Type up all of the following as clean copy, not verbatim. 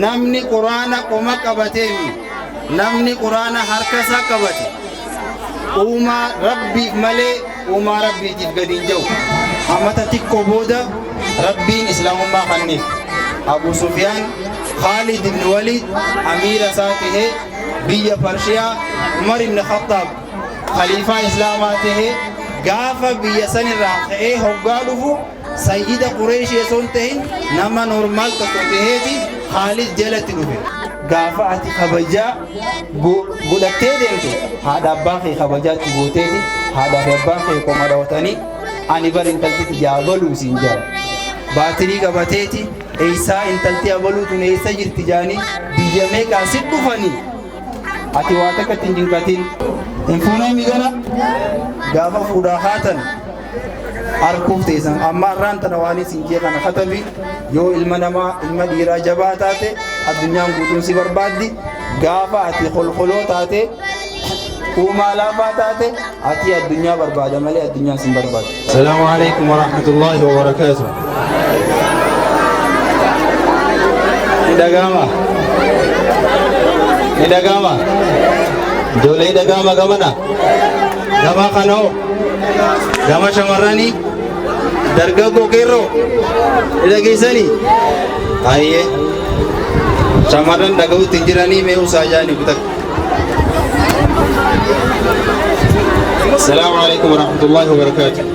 namni quraana qoma qabateemi namni quraana harkasa qabate uumaa rabbiif malee uumaa rabbiitiif gadi hin jiru. Amata xiqqoo booda rabbiin islaamummaa kenneef. Abu Sufyaan Khalid ibn Walid amiira isaa tahee biyya Pershiyaa Umar ibn Khattab khaliifaa islaamaa tahee gaafa biyya sanirraa ka'ee hoggaa dhufu sayyida Qureeshii osoo hin ta'in nama normaal tokko taheeti Khalid jalatti dhufe. Gaafa ati kabajaa godhattee deemtu haadha abbaa kee kabajaatti gooteeti haadha fi abbaa kee qoma dhawatanii ani bar intaltitti jaabaluu siin jala baatirii qabateeti eessaa intalti abaluutu eessa jirti jaanii biyya meeqaa si dhufanii ati waa takkatti hin jinqatin hin fuunee migana gaafa fuudhaa haatan arkuuf teessan amma irraan tana waanis hin jee kana katabi yoo ilma namaa ilma dhiiraa jabaa taate addunyaan guutuun si barbaaddi gaafa ati kolkoloo taate uumaa laafaa taate ati addunyaa barbaada malee addunyaan sin barbaadu. Assalaamu alaykum wa rahmatullahi wa barakaatuh. Idagama Dole idagama gamana gama kanoo gama shamarranii dargaggoo qeerroo idageessanii ayyee shamarran dhaga'uutti hin jiranii mee usaa jaanii bitak. Assalaamu alaykum wa rahmatullahi wa barakatuh.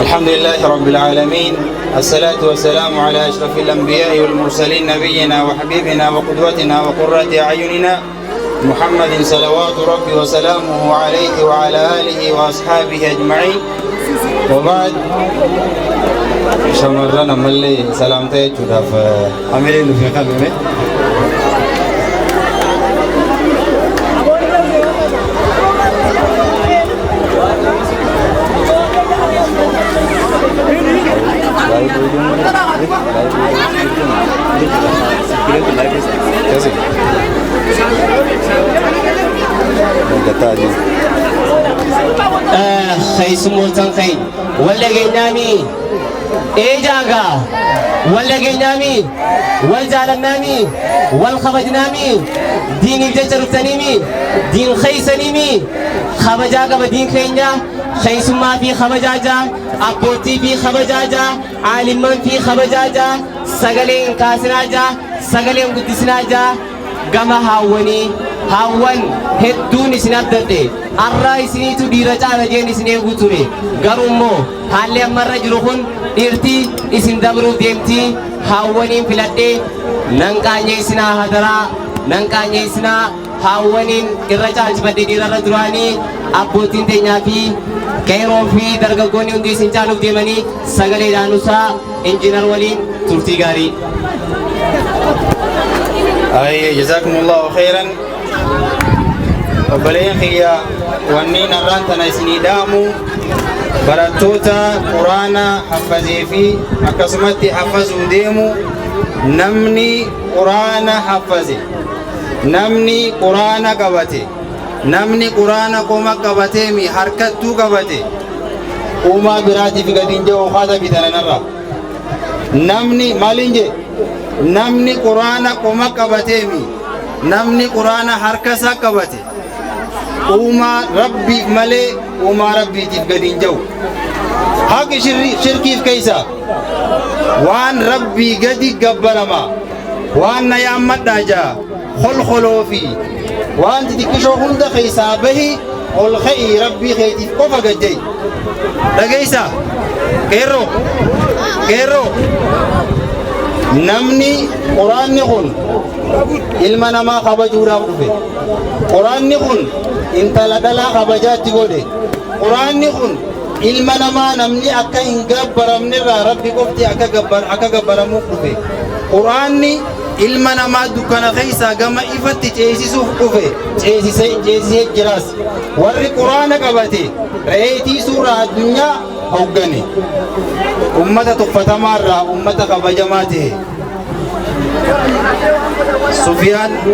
الحمد لله رب العالمين الصلاة والسلام على أشرف الأنبياء والمرسلين نبينا وحبيبنا وقدوتنا وقرة أعيننا محمد صلوات ربي وسلامه عليه وعلى آله وأصحابه أجمعين وبعد شمرنا ملي سلامتي جدا فأمرين في قلبي خيسموتن خين ولا جنامي إيجاغا ولا جنامي والجالنامي والخبجنامي دين الججر التنيمي دين خيسنيمي خبجاغا بدين خينجا خيسما في خبجاجا أبوتي في خبجاجا عالمان في خبجاجا سغلين كاسناجا سغلين قدسناجا gama hawwanii hawwan hedduun isin abdadhe arraa isiniitu dhiira caala jeen isin eeguu ture garuu immoo haalli ammarra jiru kun dhiirtii isin dabruuf deemtii hawwaniin filadhee nan qaanyeessinaa hadaraa nan qaanyeessinaa hawwaniin irra caalchifadhe dhiirarra duraanii abbootiin teenyaa fi qeeroo fi dargaggoonni hundi isin caaluuf deemanii sagaleedhaan usaa injiinar waliin turtii gaarii. أي جزاكم الله خيرا وبلين خيا ونين الرانتنا سنيدامو براتوتا قرآن حفظي في أكسمتي حفظوا ديمو نمني قرآن حفظي نمني قرآن قبتي نمني قرآن قوم قبتي مي حركتو قبتي وما براتي في قدين جو خاطا بيتنا نرى نمني مالينجي namni quraana qoma qabateemi namni quraana harkasa qabate uumaa rabbiif malee uumaa rabbiitiif gadi hin jiru. Haqi shirkiif keessa waan rabbii gadi gabbarama waan na yaammadhaa jaa kolkoloo fi waan xixiqqishoo hunda keessaa bahi ol ka'ii rabbii keetiif qofa gajjay dhageessa qeerroo qeerroo namni quraanni kun ilma namaa kabajuudhaaf dhufe quraanni kun intala dhalaa kabajaatti godhe quraanni kun ilma namaa namni akka hin gabbaramnerraa rabbi qofti akka gabbaramuuf dhufe quraanni ilma namaa dukkana keessaa gama ifatti ceesisuuf dhufe ceesisee jiraas warri quraana qabate reetii suuraa addunyaa hoggane ummata tuffatamarraa ummata kabajamaa ta'e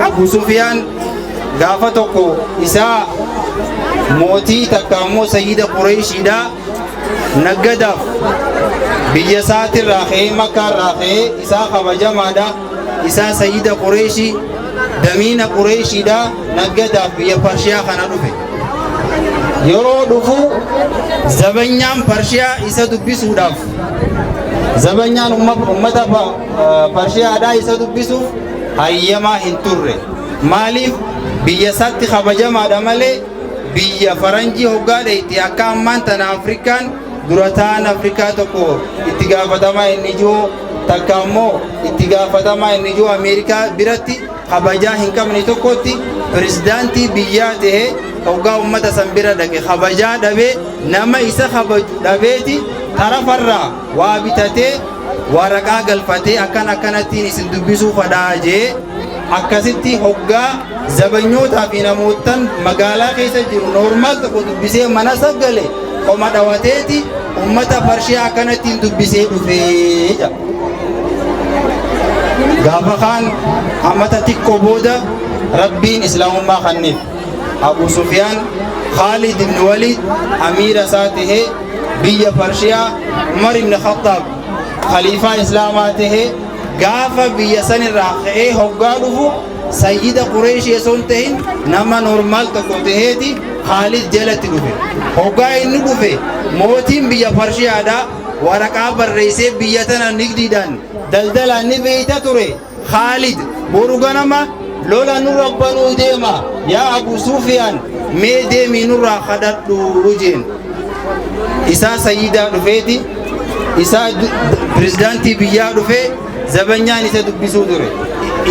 Abu Sufyaan gaafa tokko isaa mootii takka ammoo sayyida Qureeshiidhaa naggadaaf biyya isaatirraa ka'ee makkaarraa ka'ee isaa kabajamaadha isaa sayyida qureeshii damiina qureeshiidha naggadaaf biyya parshiyaa kana dhufe yeroo dhufu zabanyaan parshiyaa isa dubbisuudhaaf zabanyaan ummata parshiyaadhaa isa dubbisuuf hayyamaa hin turre maaliif biyya isaatti kabajamaadha malee biyya faranjii hoggaadha itti akka ammaan tana Afrikaan durataan Afrikaa tokko itti gaafatamaa inni jiru takka ammoo itti gaafatamaa inni jiru Ameerikaa biratti kabajaa hin qabne tokkotti pirezidaantii biyyaa ta'e hoggaa ummata san bira dhaqe kabajaa dhabee nama isa kabaju dhabeeti tarafarraa waa bitatee waraqaa galfatee akkanattiin isin dubbisuu fadhaa jee akkasitti hoggaa zabanyootaa fi namootan magaalaa keessa jiru noormaal tokko dubbisee mana saggale qoma dhawateeti ummata parshiyaa akkanattiin dubbisee dhufee gaafa kaan amata xiqqoo booda rabbiin islaamummaa kanneef Abu Sufyaan Khalid ibn Walid amiira isaa tahee biyya parshiyaa Umar ibn Khattab khaliifaa islaamaa tahee gaafa biyya sanirraa ka'ee hoggaa dhufu sayyida qureeshii osoo hin ta'in nama noormaal tokko taheeti Khalid jalatti dhufe hoggaa inni dhufe mootiin biyya parshiyaadhaa waraqaa barreessee biyya tana nigdiidhaan daldalaan ni beeyta ture Khalid boru ganama lola nurra banuu deema yaa Abu Sufyaan mee deemii nurraa kadhadhu jeen isaa sayyidaa dhufeeti isaa pirezidaantii biyyaa dhufee zabanyaan isa dubbisuu ture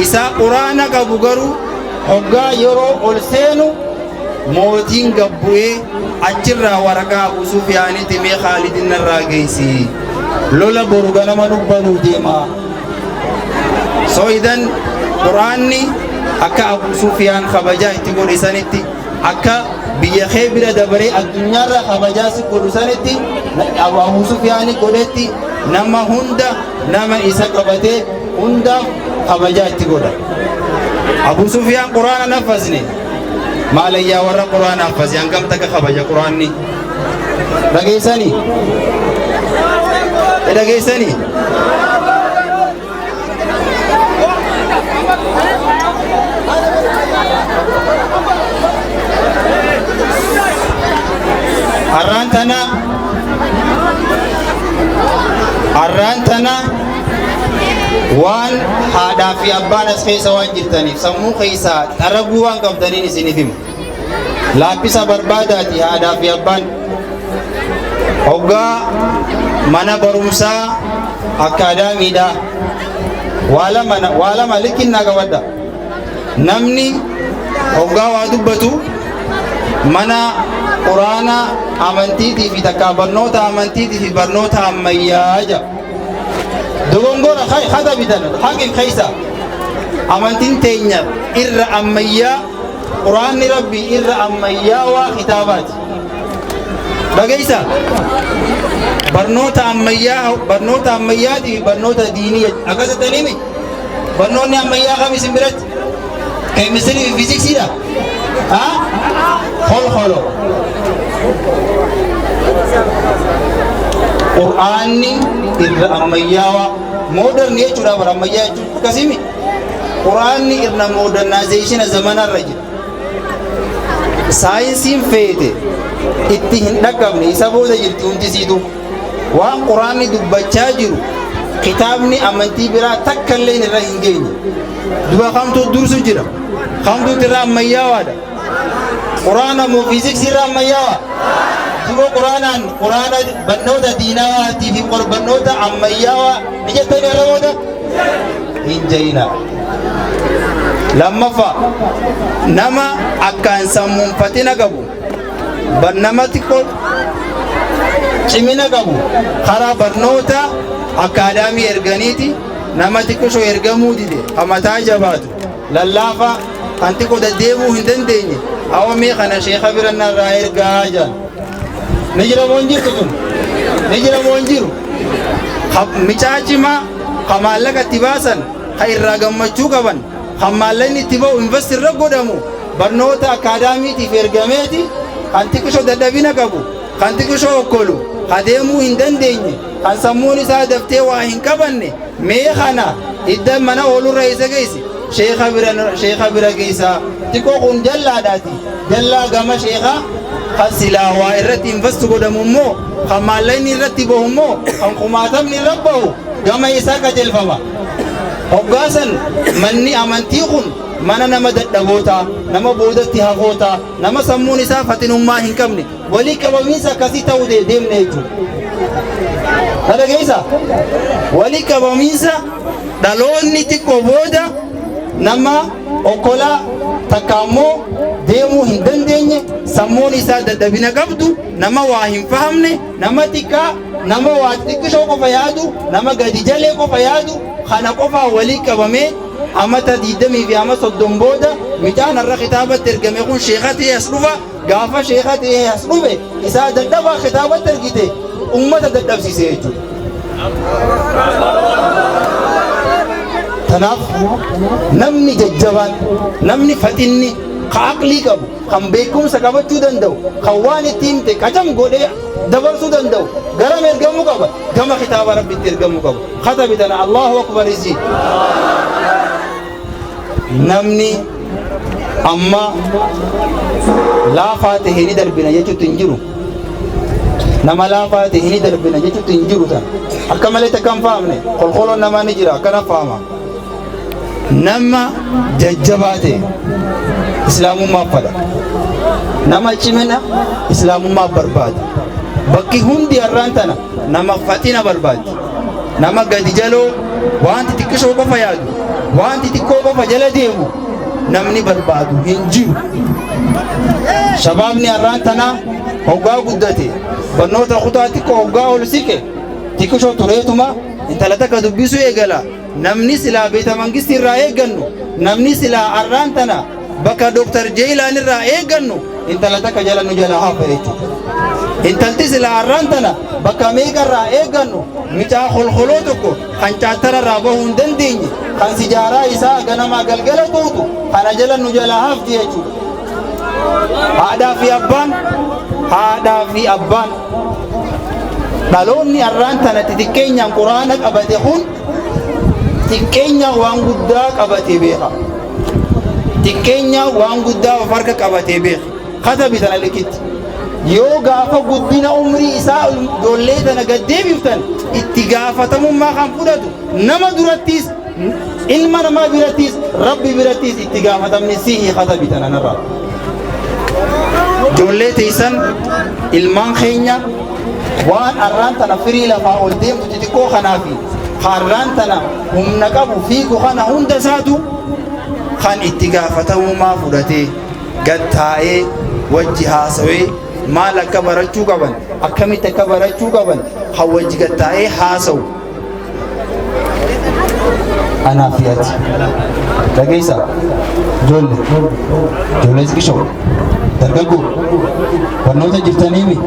isaa quraana qabu garuu hoggaa yeroo ol seenu mootiin gabbu'ee achirraa waraqaa Abu Sufyaanitti mee Khalidin narraa geessi lola boru ganama nubbanuu deema so idan quraanni akka Abu Sufyaan kabajaa itti godhisanitti akka biyya kee bira dabaree addunyaarra kabajaa si godhisanitti Abu Sufyaani godhetti nama hunda nama isa qabatee hunda kabajaa itti godha Abu Sufyaan quraana nafasne maalayyaa warra quraana nafase hangam takka kabaja quraanni dhageessanii har'aan tana waan haadhaa fi abbaan as keessa waan jirtaniif sammuu keessaa xaraguu waan qabdaniin isiniif himu laappisa barbaadaati haadhaa fi abbaan hoggaa mana barumsaa akkaadaamiidha waa lama likkinnaa qabadha namni hoggaa waa dubbatu mana quraana amantiitii fi takkaa barnoota amantiitii fi barnoota ammayyaa jira dogongora hada bitan haqi keessa amantiin teenya irra ammayyaa quraanni rabbii irra ammayyaa waa kitaabaati dhageessa barnoota ammayyaatii fi barnoota diinii akkasitanii mi barnoonni ammayyaa kam isin biratti keemistirii fi fiiziksiidha holo qur'aanni irra ammayyaawaa mooderni jechuudha bara ammayyaa jechuudha akkasimi qur'aanni irra modernizaationa zamanarra jira saayinsiin feete itti hin dhaqqabne isa booda jirti hundisiitu waan qur'aanni dubbachaa jiru kitaabni amantii biraa takka illee irra hin geenye duba kamtu dursu jira kamtu irra ammayyaawaadha quraana moo fiiziksii irra ammayyaawaa duba quraanaan quraana barnoota diinawaatii fi barnoota ammayyaawaa ni jettanii irra booda hin jayina lammaffaa nama akkaan sammuunfatina qabu nama xiqqoo cimina qabu karaa barnoota akkaadaamii erganiiti nama xiqqoo ergamuu dide hamataa jabaatu lallaafa kan xiqqoo deddeebuu hin dandeenye awwamee kana sheekha birannarraa ergaa jaan ni jira moo hin jirtu kun ni jira moo hin jiru micaacimaa ka maallaqa itti baasan ka irraa gammachuu qaban kan maallaqni itti ba'u investirra godhamu barnoota akkaadaamiitiif ergameeti kan xiqqoo dadhabina qabu kan xiqqoo okkolu adeemuu hin dandeenye kan sammuun isaa daftee waa hin qabanne mee kana idda mana oolurra isa geessi sheekha bira geessa xiqqoo kun jallaadhaati jallaa gama sheekha kan silaa waa irratti investu godhamu immoo kan maallaqni irratti bahu immoo kan kumaatamni irra bahu gama isaa qajeelfama hoggaasan manni amantii kun mana nama dadhaboota nama boodatti hafoota nama sammuun isaa fatinummaa hin qabne walii qabamiinsa akkasii ta'uu deemne jechuudha. Dhagageessa walii qabamiinsa dhaloonni xiqqoo booda nama okkolaa takka ammoo deemuu hin dandeenye sammuun isaa dadhabina qabdu nama waa hin fahamne nama xiqqaa nama waa xiqqishoo qofa yaadu nama gadi jalee qofa yaadu kana qofaa walii qabamee amata 20 fi amata 30 booda midhaan irra kitaabatti ergame kun sheekhatii as dhufa gaafa sheekhatii as dhufe isaa dadhabaa kitaabatti ergite ummata dadhabsiise jechuudha. Tanaaf namni jajjabaan namni faxinni ka aqlii qabu kan beekumsa qabachuu danda'u kan waan itti himte qacam godhee dabarsuu danda'u garam ergamuu qaba gama kitaaba rabbitti ergamuu qaba katabi tana Allahu akbar isi namni amma laafaa ta'e ni darbina jechuutti hin jiru nama laafaa ta'e ni darbina jechuutti hin jiru tan akka malee takkan fahamne qolqoloon namaa ni jira akkana fahama nama jajjabaa ta'e islaamummaa fadha nama cimina islaamummaa barbaada bakki hundi har'aan tana nama faxina barbaadi nama gadi jaloo wanti xiqqishoo qofa yaadu wanti xiqqoo qofa jala deemu namni barbaadu hin jiru. Shabaabni har'aan tana hoggaa guddate barnoota kutaa xiqqoo hoggaa ol siqe xiqqishoo tureetuma intala takka dubbisuu eegala namni silaa beeta mangistii irraa eeggannu namni silaa har'aan tana bakka Dr. Jeylaan irraa eeggannu intala takka jala nu jala hafa jechuudha. Intalti silaa har'aan tana bakka meeqa irraa eeggannu micaa kolkoloo tokko kan caattara irraa bahuu hin dandeenye kan sijaaraa isaa ganamaa galgala guutu kana jala nu jala hafti jechuudha. Haadhaa fi abbaan dhaloonni har'aan tana xixiqqeenyaan quraana qabate kun xiqqeenya waan guddaa qabatee beeka. Xiqqeenya waan guddaa of harka qabatee beeka. Katabi tana likitti. Yoo gaafa guddina umrii isaa ijoollee tana gaddeebiftan itti gaafatamummaa kan fudhatu nama durattis ilma namaa birattis rabbi birattis itti gaafatamni sihi katabi tana narraa. Ijoollee teessan ilmaan keenya waan har'aan tana firii lafaa ol deemtu xixiqqoo kanaafi har'aan tana humna qabu fiigu kana hunda isaatu kan itti gaafatamummaa fudhatee gattaa'ee wajji haasawee maal akka barachuu qaban akkamitti akka barachuu qaban kan wajji gattaa'ee haasawu. Anaaf yaati dhageessa ijoollee xiqqishoo dargaggoo barnoota jirtaniimi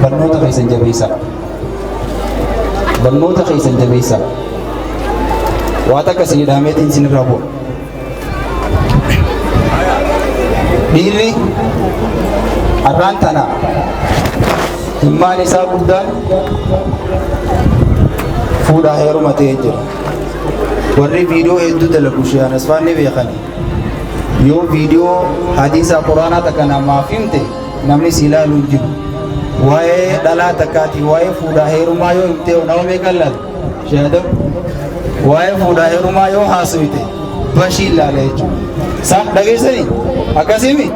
barnoota keessan jabeessaa. Barnoota keessan jabeessaa. Waan akkasii jedhameetiin isinirraa bu'a. Dhiirri har'aan tana himmaan isaa guddaan fuudhaa heeruma ta'ee jira. Warri viidiyoo hedduu dalagu Sheekh Asfaan ni beekani. Yoo viidiyoo hadiisa quraanaa takka namaaf himte namni si ilaalu hin jiru. Waa'ee dhalaa takkaati waa'ee fuudhaa heerumaa yoo himte nama meeqa ilaala? Sheekh waa'ee fuudhaa heerumaa yoo haasofte bashii ilaala jechuudha. Saa dhageessanii akkasimi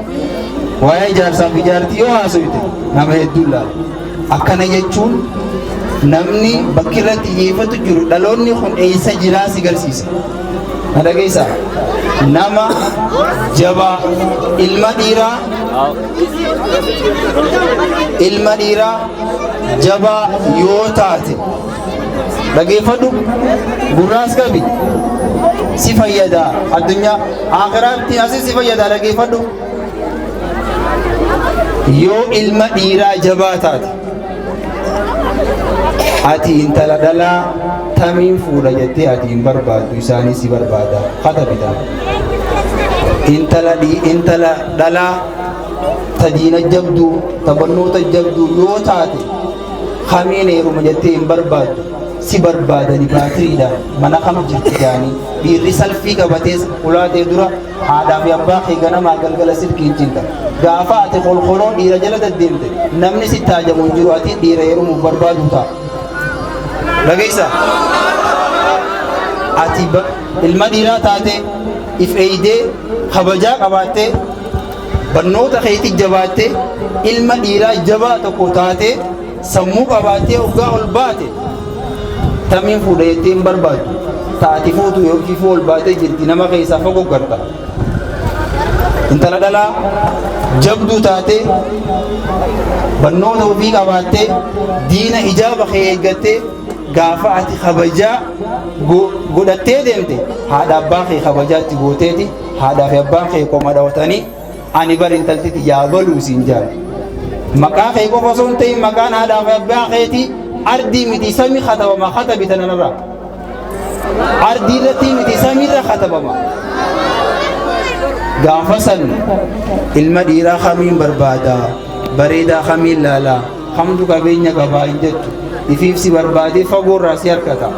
waa'ee ijaarsaa fi ijaartii yoo haasofte nama hedduu ilaala. Akkana jechuun namni bakki irratti xiyyeeffatu jiru dhaloonni kun eessa jiraa si garsiisa. Na dhageessaa nama jabaa ilma dhiiraa jabaa yoo taate dhageeffadhu gurraas qabi si fayyada addunyaa akhiraatti asii si fayyada dhageeffadhu yoo ilma dhiiraa jabaa taate ati intala dhalaa tamiin fuudha jettee ati hin barbaaddu isaanii si barbaada katabita intala dhalaa ta diina jabduu ta barnoota jabduu yoo taate khamiin heeruma jettee hin barbaaddu si barbaadani baatiriidha mana kam jirti jaanii dhiirri salfii qabatee ulaatee dura haadhaa fi abbaa kee ganamaa galgala silkiin cinqa gaafa ati kolkoloo dhiira jala deddeemte namni si taajamu hin jiru ati dhiira heerumuuf barbaadu ta'a dhageessa ati ilma dhiiraa taate if eeydee kabajaa qabaattee barnoota keetti jabaattee ilma dhiiraa jabaa tokko taate sammuu qabaattee hoggaa ol baate tamiin fuudha jettee hin barbaadu taati fuutu yookiin ol baatee jirti nama keessaa fagoo garta intala dhalaa jabduu taate barnoota ofii qabaattee diina hijaaba kee eeggattee gaafa ati kabajaa godhattee deemte haadha abbaa kee kabajaatti gooteeti haadhaa fi abbaan kee qoma dhawatanii ani bar intaltiti yaa baluu siin jaal maqaa kee qofa osoo hin ta'in maqaan haadhaa fi abbaa keeti ardii miti samii katabama katabi tanarra ardii irratti miti samiirra katabama gaafa san ilma dhiiraa kamiin barbaada bareedaa kamiin laalaa kamtu qabeenya qabaa hin jettu ifiifsi barbaadee fagoorraa si harkata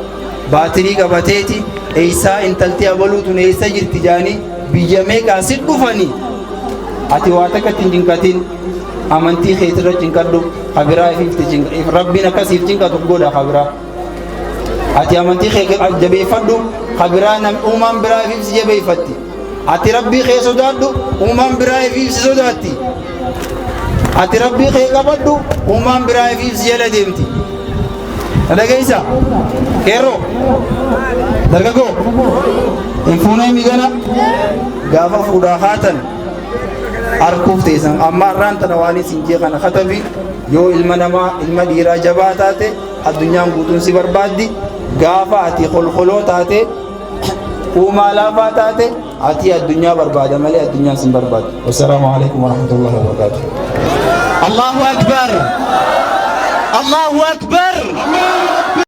baatirii qabateeti eeysaa intaltii abaluutun eeysa jirti jaanii biyya meeqaa si dhufanii ati waa takkatti hin cinqatin amantii keetirra cinqadhu kabiraa ifiifti rabbiin akkasiif cinqatu godha kabiraa ati amantii kee jabeeffadhu kabiraa uumaan biraa ifiifsi jabeeffatti ati rabbii kee sodaadhu uumaan biraa ifiifsi sodaatti ati rabbii kee qabadhu uumaan biraa ifiifsi jala deemti dhageessa keerroo dargaggoo hin fuunee migana gaafa fuudhaa haatan arkuuf teessan amma irraan tana waan isin jee kana katabi yoo ilma namaa ilma dhiiraa jabaa taate addunyaan guutuun si barbaaddi gaafa ati kolkoloo taate uumaa laafaa taate ati addunyaa barbaada malee addunyaan sin barbaaddu wassalaamu alaikum warahmatullahi wabarakatuh Allahu akbar Allahu akbar